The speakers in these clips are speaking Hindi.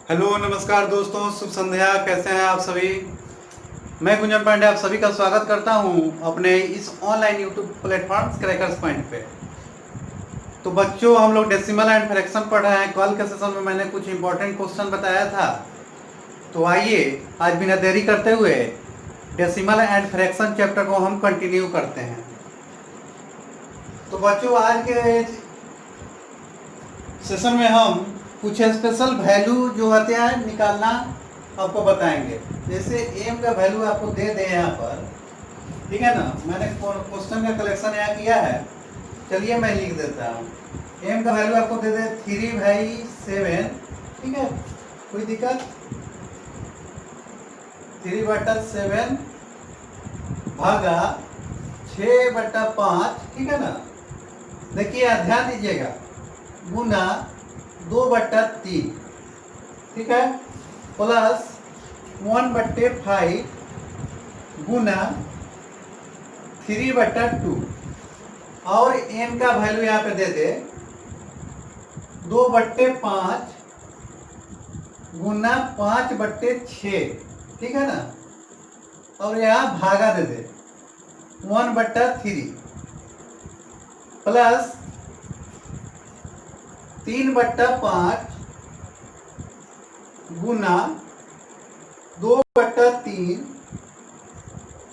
हेलो नमस्कार दोस्तों, शुभ संध्या। कैसे हैं आप सभी। मैं गुंजन पांडे आप सभी का स्वागत करता हूं अपने इस online YouTube platform crackers point पे। तो बच्चों, हम लोग डेसिमल एंड फ्रैक्शन पढ़ रहे हैं। कल के सेशन में मैंने कुछ इंपॉर्टेंट क्वेश्चन बताया था। तो आइए आज बिना देरी करते हुए डेसिमल एंड फ्रैक्शन चैप्टर को हम कंटिन्यू करते हैं। तो बच्चों, आज के सेशन में हम कुछ स्पेशल वैल्यू जो होते हैं निकालना आपको बताएंगे। जैसे एम का वैल्यू आपको दे दें यहाँ पर, ठीक है ना। मैंने क्वेश्चन का कलेक्शन यहाँ किया है, चलिए मैं लिख देता हूँ। एम का वैल्यू आपको दे दे 3/7, ठीक है। कोई दिक्कत? 3/7 भागा 6/5, ठीक है ना। देखिए ध्यान दीजिएगा, गुना 2/3, ठीक है, प्लस 1/5 गुना 3/2 और n का वैल्यू यहाँ पे दे दे 2/5 गुना 5/6, ठीक है ना। और यहाँ भागा दे दे 1/3 प्लस 3/5 गुना 2/3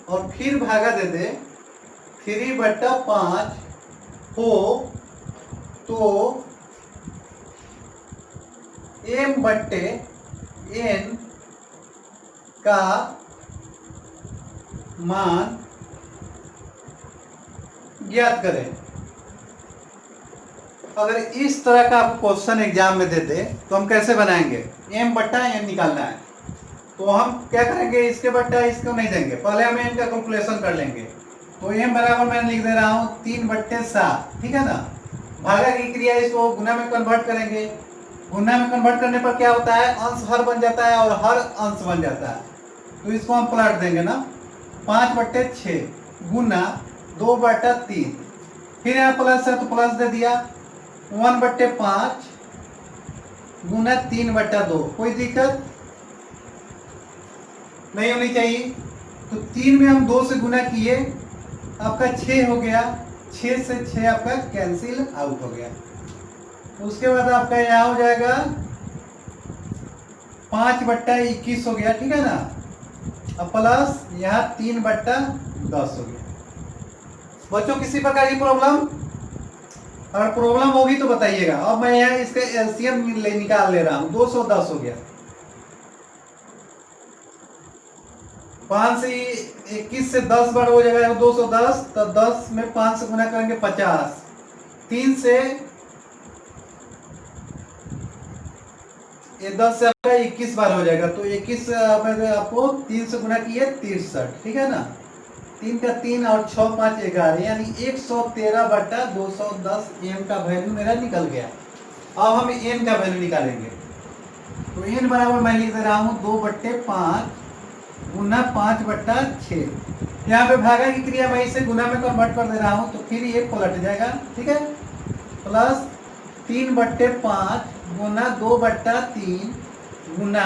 और फिर भागा दे दे 3/5 हो तो m/n का मान ज्ञात करें। अगर इस तरह का आप क्वेश्चन एग्जाम में देते तो हम कैसे बनाएंगे? m/n निकालना है तो हम क्या करेंगे, इसके बट्टा इसको नहीं देंगे, पहले हम n का कैलकुलेशन कर लेंगे। तो m बराबर मैं लिख दे रहा हूँ 3/7, ठीक है ना। भागा की क्रिया इसको गुना में कन्वर्ट करेंगे। गुना में कन्वर्ट करने पर क्या होता है, अंश हर बन जाता है और हर अंश बन जाता है। तो इसको हम पलट देंगे ना, 5/6 गुना 2/3, फिर यहाँ प्लस है तो प्लस दे दिया 1/5 गुना 3/2। कोई दिक्कत नहीं होनी चाहिए। तो 3 में हम 2 से गुना किए, आपका 6 हो गया, 6 से 6 आपका कैंसिल आउट हो गया। उसके बाद आपका यहाँ हो जाएगा 5/21 हो गया, ठीक है ना। अब प्लस यहाँ 3/10 हो गया। बच्चों किसी प्रकार की प्रॉब्लम? अगर प्रॉब्लम होगी तो बताइएगा। अब मैं यहाँ इसका एलसीएम निकाल ले रहा हूँ, 210 हो गया। 5 से 21 से 10 बार हो जाएगा 210, तो 10 में 5 से गुना करेंगे 50, 3 से ये 10 से आपका 21 बार हो जाएगा। तो 21 आपको 3 से गुना किए 63, ठीक है ना। 3 का 3 और 6 5 11, यानी 113/210 m का वैल्यू मेरा निकल गया। अब हम n का वैल्यू निकालेंगे। तो n बराबर मैं लिख दे रहा हूँ 2/5 गुना 5/6। यहाँ पे भागा की क्रिया मैं इसे गुना में कन्वर्ट कर दे रहा हूँ, तो फिर ये पलट जाएगा, ठीक है। प्लस 3/5 गुना 2/3 गुना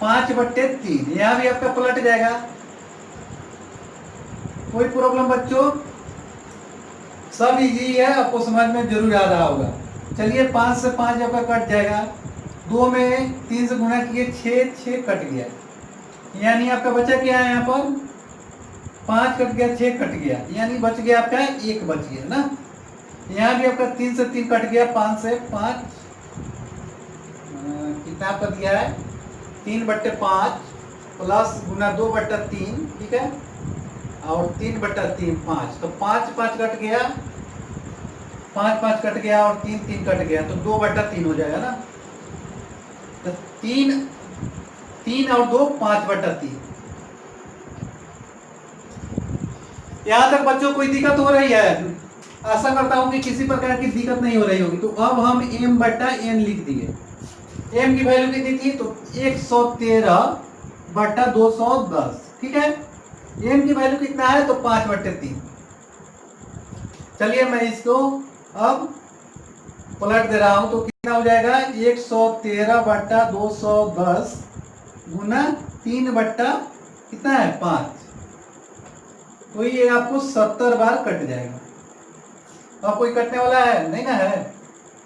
5/3, यहाँ भी आपका पलट जाएगा। कोई प्रॉब्लम बच्चों? सब इजी है, आपको समझ में जरूर आ रहा होगा। चलिए 5 से 5 आपका कट जाएगा, 2 में 3 से गुना किए 6 कट गया, यानी आपका बचा क्या है, यहाँ पर 5 कट गया, 6 कट गया, यानी बच गया आपका 1 बच गया ना। यहाँ भी आपका 3 से 3 कट गया, 5 से 5 कितना आपका दिया है 3/5 प्लस गुना 2/3, ठीक है, और 3/3 5, तो 5 कट गया, 5 कट गया और 3 कट गया, तो 2/3 हो जाएगा ना। तो 3 और 2 5/3। यहां तक बच्चों कोई दिक्कत हो रही है? आशा करता हूं कि किसी प्रकार की दिक्कत नहीं हो रही होगी। तो अब हम m/n लिख दिए। m की वैल्यू कितनी थी? तो 113/210, ठीक है। m की वैल्यू कितना है? तो 5/3। चलिए मैं इसको अब पलट दे रहा हूं तो कितना हो जाएगा 113/210 गुना 3 बट्टा कितना है 5, तो ये आपको 70 बार कट जाएगा। अब कोई कटने वाला है नहीं ना है,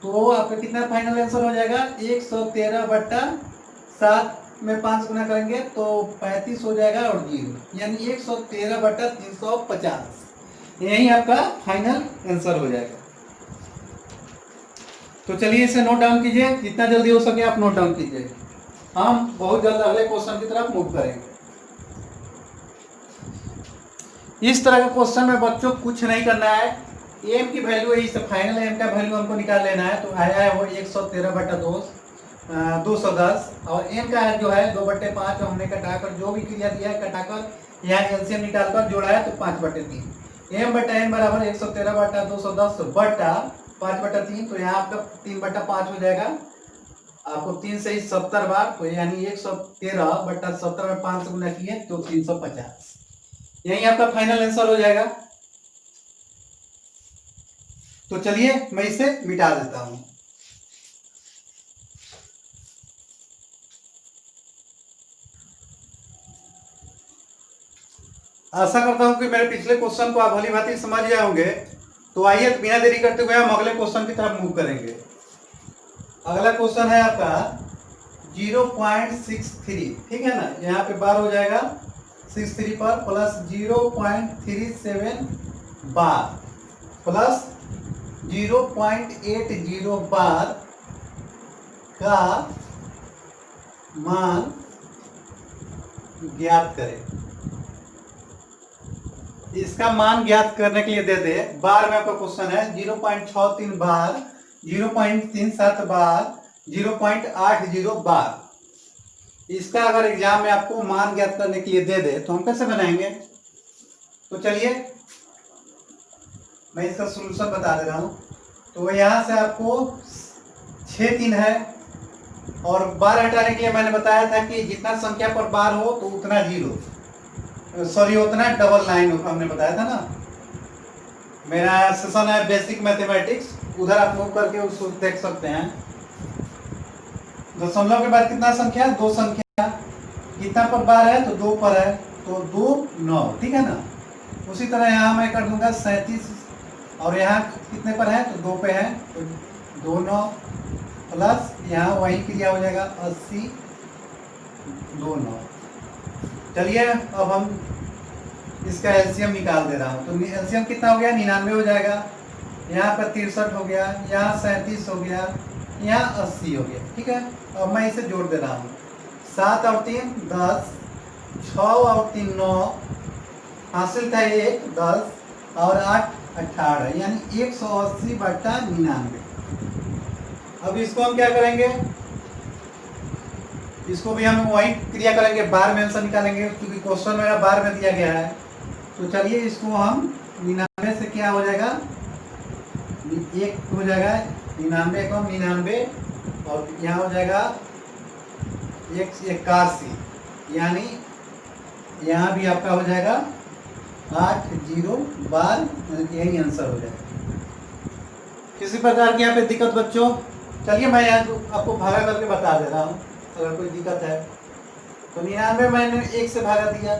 तो आपका कितना फाइनल आंसर हो जाएगा 113/7 में 5 गुना करेंगे तो 35 हो जाएगा और 0, यानी 113/350, यही आपका फाइनल आंसर हो जाएगा। तो चलिए इसे नोट डाउन कीजिए, जितना जल्दी हो सके आप नोट डाउन कीजिए। हम बहुत जल्द अगले क्वेश्चन की तरफ मूव करेंगे। इस तरह के क्वेश्चन में बच्चों कुछ नहीं करना है, एम की वैल्यू है, इस फाइनल एम का वैल्यू हमको निकाल लेना है। तो आया है वो 113/210 और एम का है जो है 2/5 हमने कटाकर जो भी क्रिया दिया है कटाकर यहाँ एलसीएम निकालकर जोड़ा है तो 5/3, एम बटा एन बराबर 113/210 बटा 5/3, तो यहाँ आपका 3/5 हो जाएगा। आपको 3 से 70 बार, तो यानी 113/70 में 5 से गुना किए तो 350, यही आपका फाइनल आंसर हो जाएगा। तो चलिए मैं इसे मिटा देता हूं। आशा करता हूं कि मेरे पिछले क्वेश्चन को आप भली भांति समझ गए होंगे। तो आइए बिना देरी करते हुए हम अगले क्वेश्चन की तरफ मूव करेंगे। अगला क्वेश्चन है आपका 0.63, ठीक है ना, यहाँ पे बार हो जाएगा 63 पर प्लस 0.37 बार प्लस 0.80 बार का मान ज्ञात करें। इसका मान ज्ञात करने के लिए दे दे, बार में आपका क्वेश्चन है 0.63 बार, 0.37 बार, 0.80 बार। इसका अगर एग्जाम में आपको मान ज्ञात करने के लिए दे दे तो हम कैसे बनाएंगे? तो चलिए मैं इसका सॉल्यूशन बता दे रहा हूं। तो यहाँ से आपको 6 3 है और बार हटाने के लिए मैंने बताया था कि जितना संख्या पर बार हो तो उतना उतना डबल लाइन हमने बताया था ना। मेरा सेशन है बेसिक मैथमेटिक्स, उधर आप मूव करके उसको देख सकते हैं। दशमलव के बाद कितना संख्या, 2 संख्या, कितना पर बार है तो 2 पर है तो 2 9, ठीक है ना। उसी तरह यहाँ मैं कर दूंगा 37 और यहाँ कितने पर है तो 2 पे है तो 2 9 प्लस यहाँ वही क्रिया हो जाएगा 80 2 9। चलिए अब हम इसका एलसीएम निकाल दे रहा हूँ। तो एलसीएम कितना हो गया 99 हो जाएगा, यहाँ पर 63 हो गया, यहाँ 37 हो गया, यहाँ 80 हो गया, ठीक है। अब मैं इसे जोड़ दे रहा हूँ, 7 और 3 10, 6 और 3 9, हासिल था 1 10 और 8 18, यानी 180/99। अब इसको हम क्या करेंगे, इसको भी हम वही क्रिया करेंगे, बार में आंसर निकालेंगे क्योंकि क्वेश्चन मेरा बार में दिया गया है। तो चलिए इसको हम 99 से क्या हो जाएगा, 1 हो जाएगा 99 को 99 और यहाँ हो जाएगा 81, यानी यहाँ भी आपका हो जाएगा 80 बार, यही आंसर हो जाएगा। किसी प्रकार की यहाँ पे दिक्कत बच्चों? चलिए मैं यहाँ आपको भागा करके बता दे रहा हूँ अगर कोई दिक्कत है। तो 99 मैंने 1 से भागा दिया,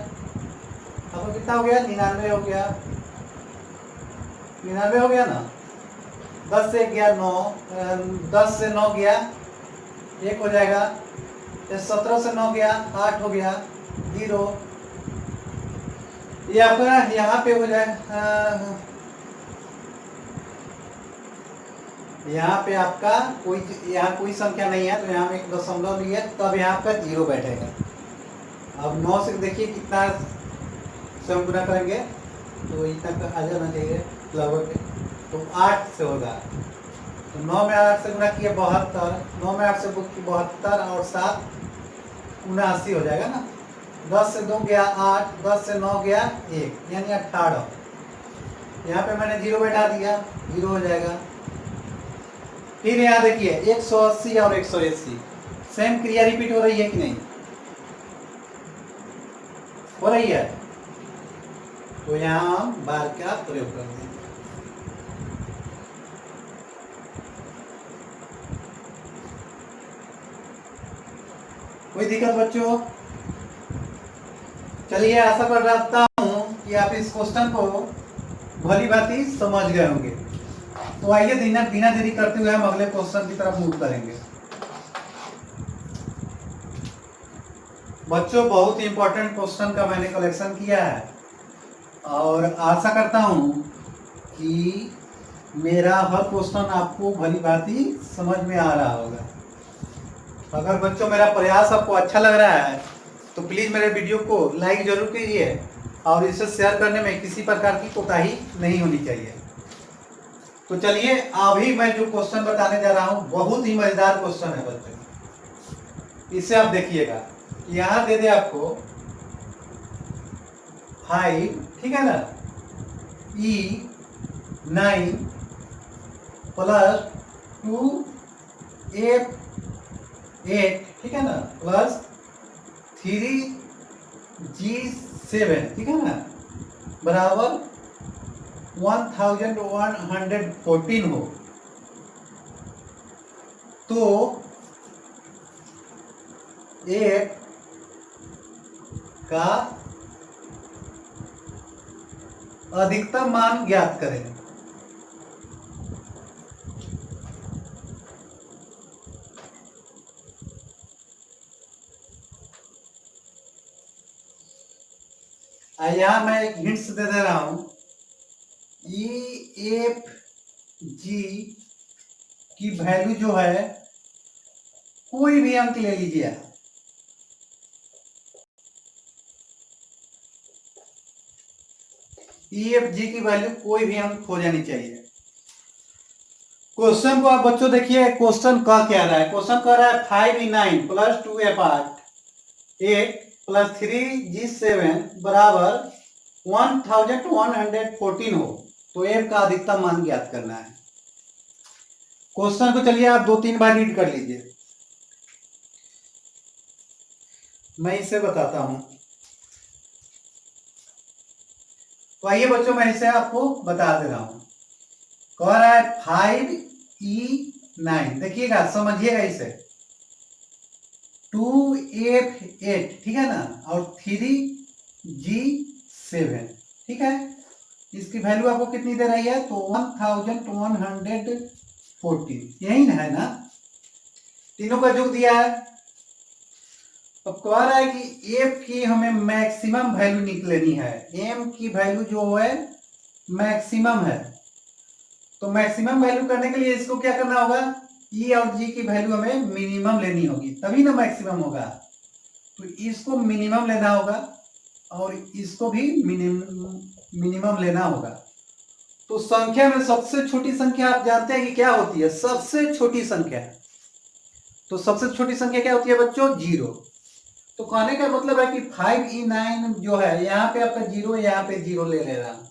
अब कितना हो गया 99 हो गया, 99 हो गया ना। 10 से गया 9, 10 से 9 गया 1 हो जाएगा, 17 से 9 गया 8 हो गया 0। ये आपका यहाँ पे हो जाए, यहाँ पे आपका यहाँ कोई संख्या नहीं है तो यहाँ में एक दशमलव लिया तब यहाँ आपका 0 बैठेगा। अब 9 से देखिए कितना से हम गुना करेंगे तो इतना आ जाना चाहिए लगभग, तो 8 से होगा। तो 9 में 8 से गुना किए 72, 9 में 8 से बुक की 72 और 7 79 हो जाएगा ना। 10 से 2 गया 8, 10 से 9 गया 1, यानी 18। यहाँ पे मैंने 0 बैठा दिया, 0 हो जाएगा। फिर यहाँ देखिए 180 और 180, सेम क्रिया रिपीट हो रही है कि नहीं, हो रही है। तो यहाँ हम बार का प्रयोग कर देंगे। दिक्कत बच्चों? चलिए, आशा कर रखता हूँ कि आप इस क्वेश्चन को भली भांति समझ गए होंगे। तो आइए बिना देरी करते हुए हम अगले क्वेश्चन की तरफ मूव करेंगे। बच्चों, बहुत ही इंपॉर्टेंट क्वेश्चन का मैंने कलेक्शन किया है और आशा करता हूँ कि मेरा हर क्वेश्चन आपको भली भांति समझ में आ रहा होगा। अगर बच्चों मेरा प्रयास आपको अच्छा लग रहा है तो प्लीज़ मेरे वीडियो को लाइक जरूर कीजिए और इसे शेयर करने में किसी प्रकार की कोताही नहीं होनी चाहिए। तो चलिए, अभी मैं जो क्वेश्चन बताने जा रहा हूँ बहुत ही मजेदार क्वेश्चन है बच्चों। इसे आप देखिएगा, यहाँ दे दे आपको 5, ठीक है ना, E9 प्लस 2F8, ठीक है ना, प्लस 3G7, ठीक है ना, बराबर 1114 हो। तो F का अधिकतम मान ज्ञात करें। यहां मैं एक हिंट्स दे दे रहा हूं। EFG की वैल्यू जो है, कोई भी अंक ले लीजिए आप। EFG की वैल्यू कोई भी अंक हो जानी चाहिए। क्वेश्चन को आप बच्चों देखिए, क्वेश्चन कह क्या रहा है। क्वेश्चन कह रहा है 5E9 plus 2F8 plus 3G7 बराबर 1114 हो। तो F का अधिकतम मान ज्ञात करना है। क्वेश्चन को चलिए आप 2-3 बार रीड कर लीजिए, मैं इसे बताता हूं। तो आइए बच्चों, मैं इसे आपको बता दे रहा हूं। कह रहा है 5E9, देखिएगा, समझिएगा इसे, 2F8, ठीक है ना, और 3G7, ठीक है। इसकी वैल्यू आपको कितनी दे रही है? तो 1114, यही ना है ना, तीनों का जोड़ दिया है। अब कह रहा है कि F की हमें मैक्सिमम वैल्यू निकलनी है। M की वैल्यू जो है मैक्सिमम है, तो मैक्सिमम वैल्यू करने के लिए इसको क्या करना होगा? E और G की वैल्यू हमें मिनिमम लेनी होगी, तभी ना मैक्सिमम होगा। तो इसको मिनिमम लेना होगा और इसको भी मिनिमम लेना होगा। तो संख्या में सबसे छोटी संख्या आप जानते हैं कि क्या होती है? सबसे छोटी संख्या। तो सबसे छोटी संख्या क्या होती है बच्चों? 0। तो कहने का मतलब है कि 5E9 जो है, यहाँ पे आपका 0, यहाँ पे 0 ले रहा हूं।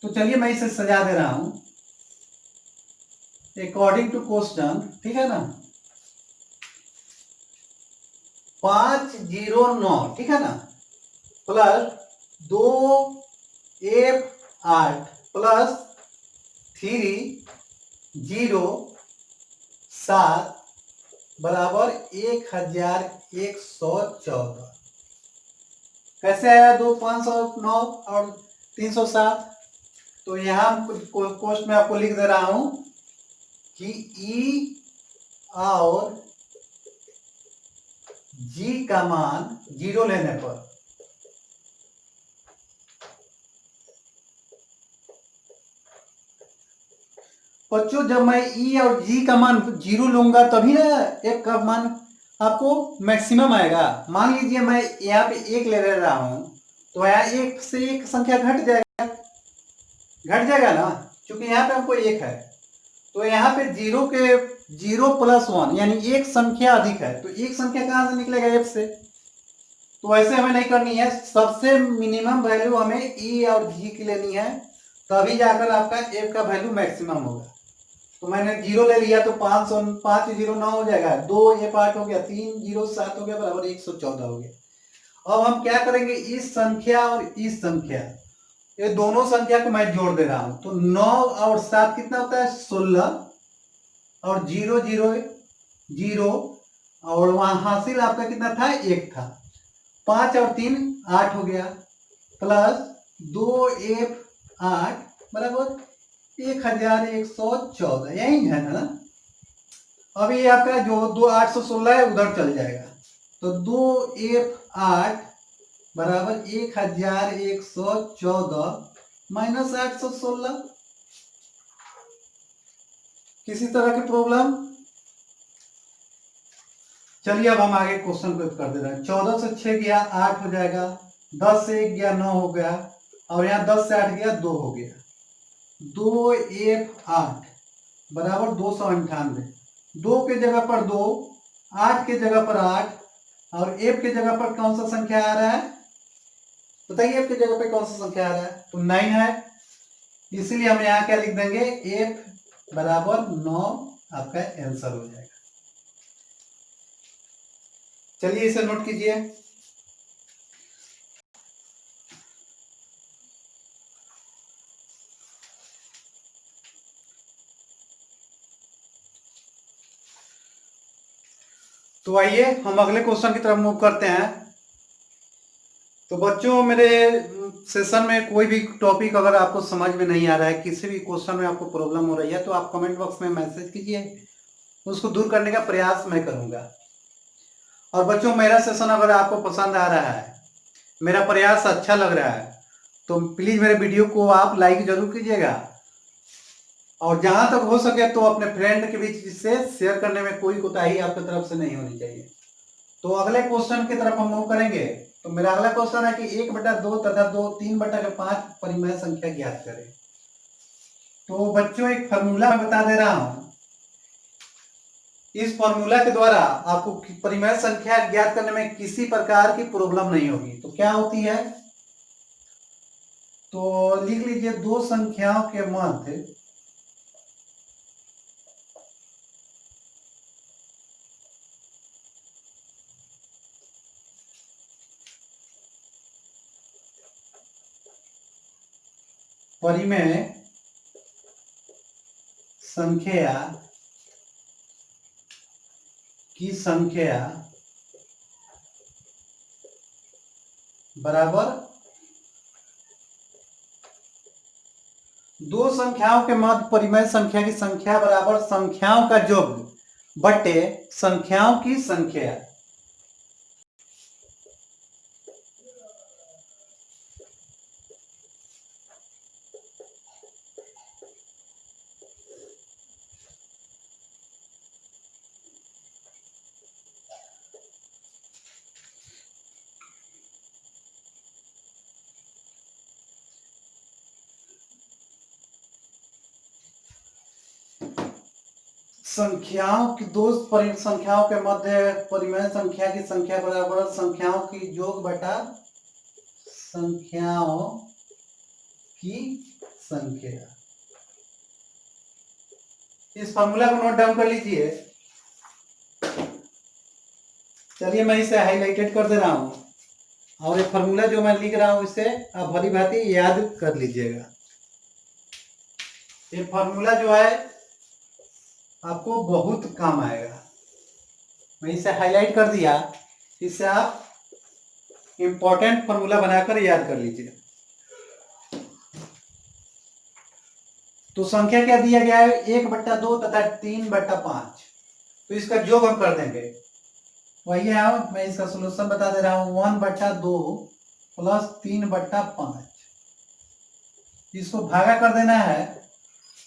तो चलिए मैं इसे सजा दे रहा हूं अकॉर्डिंग टू क्वेश्चन, ठीक है ना। 509, ठीक है ना, प्लस 2F8 प्लस 307 बराबर 1114। कैसे आया? 2, 509 और 307। तो यहां क्वेश्चन में आपको लिख दे रहा हूं कि E और G का मान 0 लेने पर बच्चों, जब मैं E और G का मान 0 लूंगा तभी ना F का मान आपको मैक्सिमम आएगा। मान लीजिए मैं यहाँ पे 1 ले रहा हूं, तो यहाँ 1 से एक संख्या घट जाएगा ना, क्योंकि यहाँ पे आपको 1 है। तो यहाँ पे 0 प्लस 1 यानी एक संख्या अधिक है, तो एक संख्या कहां से निकलेगा? F से। तो ऐसे हमें नहीं करनी है, सबसे मिनिमम वैल्यू हमें E और G की लेनी है, तभी जाकर आपका F का वैल्यू मैक्सिमम होगा। तो मैंने 0 ले लिया, तो 509 हो जाएगा, 2F8 हो गया, 307 हो गया, बराबर 114 हो गया। अब हम क्या करेंगे? इस संख्या और इस संख्या, ये दोनों संख्या को मैं जोड़ दे रहा हूं। तो 9 और 7 कितना होता है? 16, और 0 0 0 और वहां हासिल आपका कितना था, 1 था। 5 और 3 8 हो गया, प्लस 2F8 बराबर 1114, यही है ना। अब ये आपका जो 2816 है उधर चल जाएगा, तो 2F8 बराबर 1114 माइनस 816। किसी तरह की प्रॉब्लम? चलिए अब हम आगे क्वेश्चन को कर दे रहे हैं। 14 से 6 गया 8 हो जाएगा, 10 से 1 गया 9 हो गया, और यहाँ 10 से 8 गया 2 हो गया। 2F8 बराबर 298। 2 के जगह पर 2, 8 के जगह पर 8, और F के जगह पर कौन सा संख्या आ रहा है बताइए? F के जगह पर कौन सा संख्या आ रहा है? तो 9 है, इसीलिए हम यहाँ क्या लिख देंगे, F बराबर 9 आपका आंसर हो जाएगा। चलिए इसे नोट कीजिए। तो आइए हम अगले क्वेश्चन की तरफ मूव करते हैं। तो बच्चों, मेरे सेशन में कोई भी टॉपिक अगर आपको समझ में नहीं आ रहा है, किसी भी क्वेश्चन में आपको प्रॉब्लम हो रही है, तो आप कमेंट बॉक्स में मैसेज कीजिए, उसको दूर करने का प्रयास मैं करूंगा। और बच्चों, मेरा सेशन अगर आपको पसंद आ रहा है, मेरा प्रयास अच्छा लग रहा है, तो प्लीज मेरे वीडियो को आप लाइक जरूर कीजिएगा, और जहां तक हो सके तो अपने फ्रेंड के बीच से शेयर करने में कोई कोताही आपकी तरफ से नहीं होनी चाहिए। तो अगले क्वेश्चन की तरफ हम मूव करेंगे। तो मेरा अगला क्वेश्चन है कि 1/2 तथा 3/5 परिमेय संख्या ज्ञात करें। तो बच्चों, एक फॉर्मूला मैं बता दे रहा हूं। इस फॉर्मूला के द्वारा आपको परिमेय संख्या ज्ञात करने में किसी प्रकार की प्रॉब्लम नहीं होगी। तो क्या होती है, तो लिख लीजिए, दो संख्याओं के मध्य परिमेय संख्या की संख्या बराबर दो संख्याओं के मध्य परिमेय संख्या की संख्या बराबर संख्याओं का योग बटे संख्याओं की संख्या। संख्याओं की दो संख्याओं के मध्य परिमेय संख्या की संख्या बराबर संख्याओं की योग बटा संख्याओं की संख्या। इस फॉर्मूला को नोट डाउन कर लीजिए। चलिए मैं इसे हाईलाइटेड कर दे रहा हूं, और ये फॉर्मूला जो मैं लिख रहा हूं इसे आप भली भांति याद कर लीजिएगा। ये फॉर्मूला जो है आपको बहुत काम आएगा। मैं इसे हाईलाइट कर दिया, इसे आप इंपॉर्टेंट फॉर्मूला बनाकर याद कर लीजिए। तो संख्या क्या दिया गया है, 1/2 तथा 3/5। तो इसका योग हम कर देंगे। वही है, मैं इसका सोल्यूशन बता दे रहा हूं। 1/2 प्लस 3/5, इसको भागा कर देना है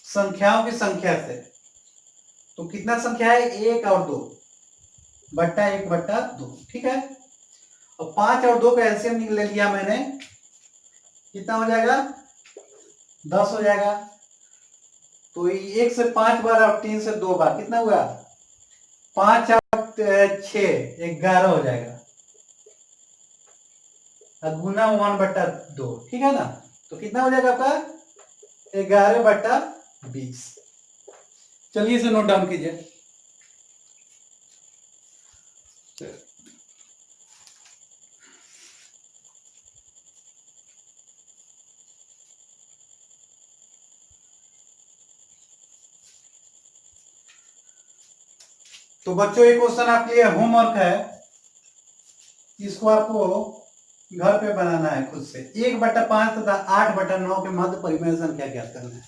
संख्याओं की संख्या से। तो कितना संख्या है, 1 और 2 बट्टा 1/2, ठीक है। और 5 और 2 का एलसीएम ले लिया मैंने, कितना हो जाएगा, 10 हो जाएगा। तो 1 से 5 बार और 3 से 2 बार कितना हुआ, 5 और 6 11 हो जाएगा, गुना 1/2, ठीक है ना। तो कितना हो जाएगा आपका, 11/20। चलिए इसे नोट डाउन कीजिए। तो बच्चों ये क्वेश्चन आपके लिए होमवर्क है, इसको आपको घर पे बनाना है खुद से। 1/5 तथा 8/9 के मध्य परिमेय संख्या ज्ञात करना है।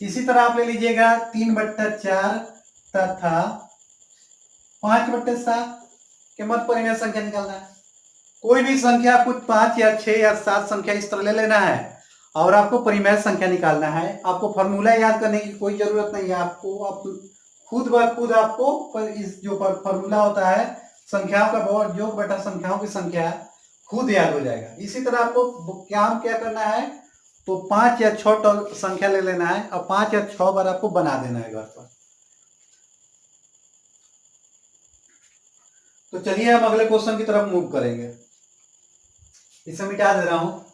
इसी तरह आप ले लीजिएगा 3/4 तथा 5/7 के मध्य परिमेय संख्या निकालना है। कोई भी संख्या आपको 5 या 6 या 7 संख्या इस तरह ले लेना है और आपको परिमेय संख्या निकालना है। आपको फॉर्मूला याद करने की कोई जरूरत नहीं है, आपको खुद ब खुद आपको इस जो फॉर्मूला होता है संख्याओं का योग बटा संख्याओं की संख्या खुद याद हो जाएगा। इसी तरह आपको क्या करना है, तो 5 या 6 संख्या ले लेना है और 5 या 6 बार आपको बना देना है घर पर। तो चलिए हम अगले क्वेश्चन की तरफ मूव करेंगे। इसे मिटा दे रहा हूं।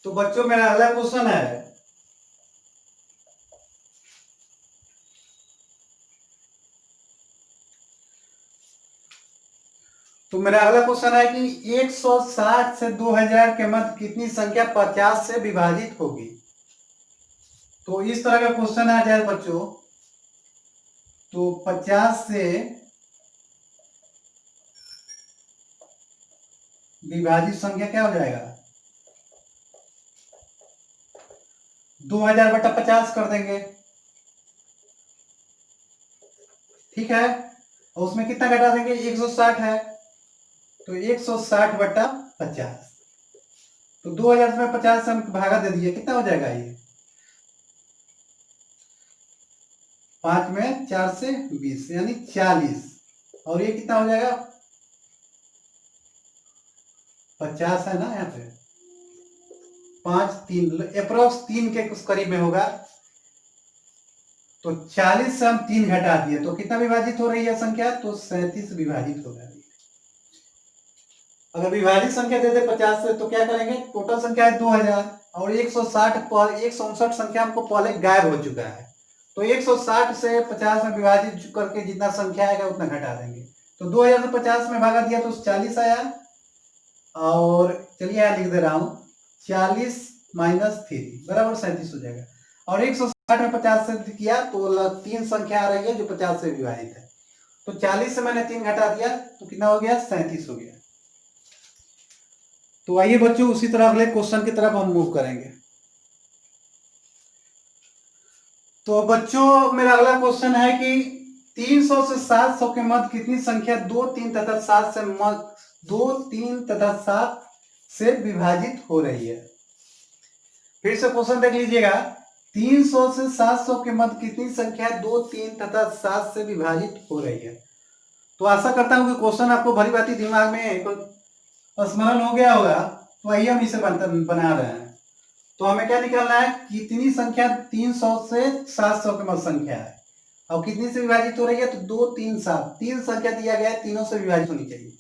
तो बच्चों मेरा अगला क्वेश्चन है, तो मेरा अगला क्वेश्चन है कि 160 से 2000 के मध्य कितनी संख्या 50 से विभाजित होगी। तो इस तरह का क्वेश्चन आ जाए बच्चों, तो 50 से विभाजित संख्या क्या हो जाएगा, 2000/50 कर देंगे, ठीक है। और उसमें कितना घटा देंगे, 160 है तो 160/50। तो 2000 में 50 से हम भागा दे दिए, कितना हो जाएगा ये, 5 में 4 से 20 यानी 40। और ये कितना हो जाएगा, 50 है ना यहाँ पे, 5 3 अप्रोक्स 3 के कुछ करीब में होगा। तो 40 से हम 3 घटा दिए तो कितना विभाजित हो रही है संख्या, तो 37 विभाजित हो रही है। अगर विभाजित संख्या दे दे 50 से तो क्या करेंगे, टोटल संख्या है 2000 और 160 पर 159 संख्या हमको पहले गायब हो चुका है। तो 160 से 50 में विभाजित करके जितना संख्या आएगा उतना घटा देंगे। तो 2000 से 50 में भागा दिया तो 40 आया। और चलिए यहाँ लिख दे रहा हूं, 40 - 3 बराबर 37 हो जाएगा। और 160 में 50 से किया तो 3 संख्या आ रही है जो 50 से विभाजित है। तो 40 से मैंने 3 घटा दिया तो कितना हो गया, 37 हो गया। तो आइए बच्चों उसी तरह अगले क्वेश्चन की तरफ हम मूव करेंगे। तो बच्चों मेरा अगला क्वेश्चन है कि 300 से 700 के मध्य कितनी संख्या 2 3 तथा 7 से 2 3 तथा 7 से विभाजित हो रही है। फिर से क्वेश्चन देख लीजिएगा, 300 से 700 के मध्य कितनी संख्या 2 3 तथा 7 से विभाजित हो रही है। तो आशा करता हूं कि क्वेश्चन आपको भली भांति दिमाग में स्मरण हो गया होगा। तो आइए हम इसे बना रहे हैं। तो हमें क्या निकालना है, कितनी संख्या 300 से 700 के मध्य संख्या है और कितनी से विभाजित हो रही है, तो 2 3 7 3 संख्या दिया गया है, तीनों से विभाजित होनी चाहिए।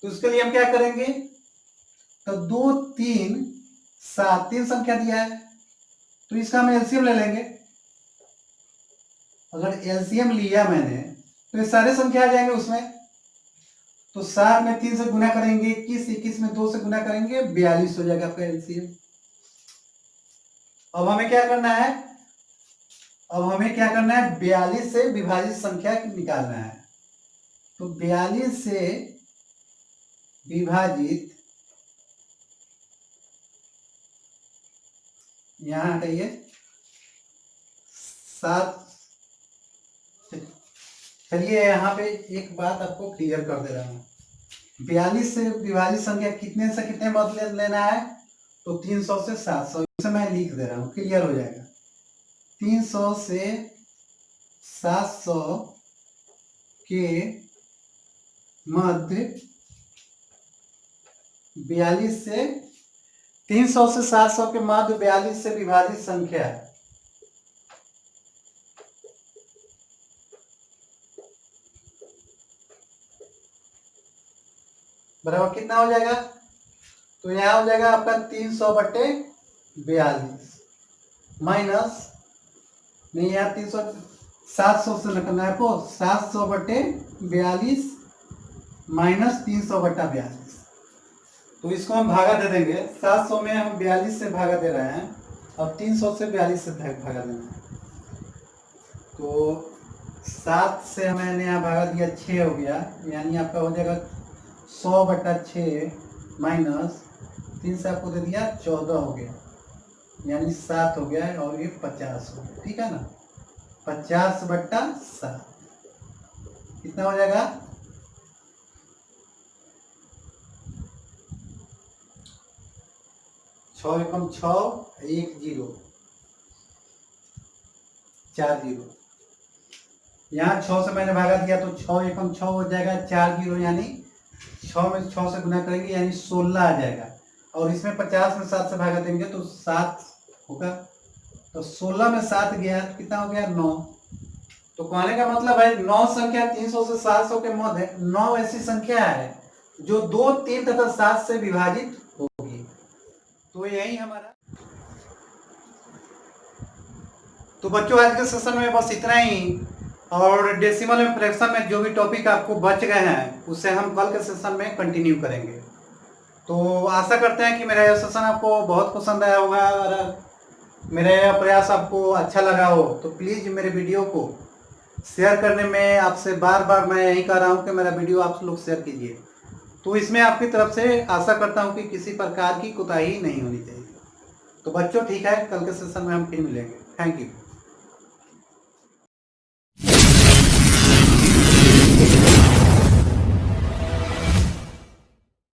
तो इसके लिए हम क्या करेंगे, तो 2 3 7 3 संख्या दिया है तो इसका हम एलसीएम ले लेंगे। अगर एलसीएम लिया मैंने तो ये सारे संख्या आ जाएंगे उसमें। तो 7 में 3 से गुना करेंगे 21, 21 में 2 से गुना करेंगे 42 हो जाएगा आपका एलसीएम। अब हमें क्या करना है, 42 से विभाजित संख्या निकालना है। तो 42 से विभाजित, यहां हटाइए 7। चलिए यहाँ पे एक बात आपको क्लियर कर दे रहा हूँ, 42 से विभाजित संख्या कितने से कितने मध्य लेना है, तो 300 से 700। इसे मैं लिख दे रहा हूँ, क्लियर हो जाएगा। 300 से 700 के मध्य 42 से 300 से 700 के मध्य 42 से विभाजित संख्या बराबर कितना हो जाएगा? तो यहाँ हो जाएगा आपका 300/42 माइनस, नहीं यहाँ 300, 700 से निकलना है आपको, 700/42 माइनस 300/42। तो इसको हम भागा दे देंगे, 700 में हम 42 से भागा दे रहे हैं और 300 से 42 से भागा देना है। तो 7 से मैंने यहाँ भागा दिया, 6 हो गया, यानी आपका हो जाएगा 100/6 माइनस 3 से आपको दे दिया 14 हो गया, यानी 7 हो गया और ये 50 हो गया। ठीक है ना, 50/7 कितना हो जाएगा? 6 एकम 6, 1 0 4 0। यहाँ 6 से मैंने भागा दिया तो 6 एकम 6 हो जाएगा, 4 0 यानी 6 में 6 से गुना करेंगे यानी 16 आ जाएगा, और इसमें 50 में 7 से भागा देंगे तो 7 होगा। तो 16 में 7 गया तो कितना हो गया? 9। तो कहने का मतलब है 9 संख्या 300 से 700 के मध्य 9 ऐसी संख्या है जो 2, 3 तथा 7 से विभाजित होगी। तो यही हमारा, तो बच्चों आज के सेशन में बस इतना ही, और डेसिमल में फ्रैक्शन में जो भी टॉपिक आपको बच गए हैं उसे हम कल के सेशन में कंटिन्यू करेंगे। तो आशा करते हैं कि मेरा यह सेशन आपको बहुत पसंद आया होगा, और मेरा यह प्रयास आपको अच्छा लगा हो तो प्लीज़ मेरे वीडियो को शेयर करने में आपसे बार बार मैं यही कह रहा हूँ कि मेरा वीडियो आप लोग शेयर कीजिए। तो इसमें आपकी तरफ से आशा करता हूँ कि किसी प्रकार की कोताही नहीं होनी चाहिए। तो बच्चों ठीक है, कल के सेशन में हम फिर मिलेंगे। Thank you.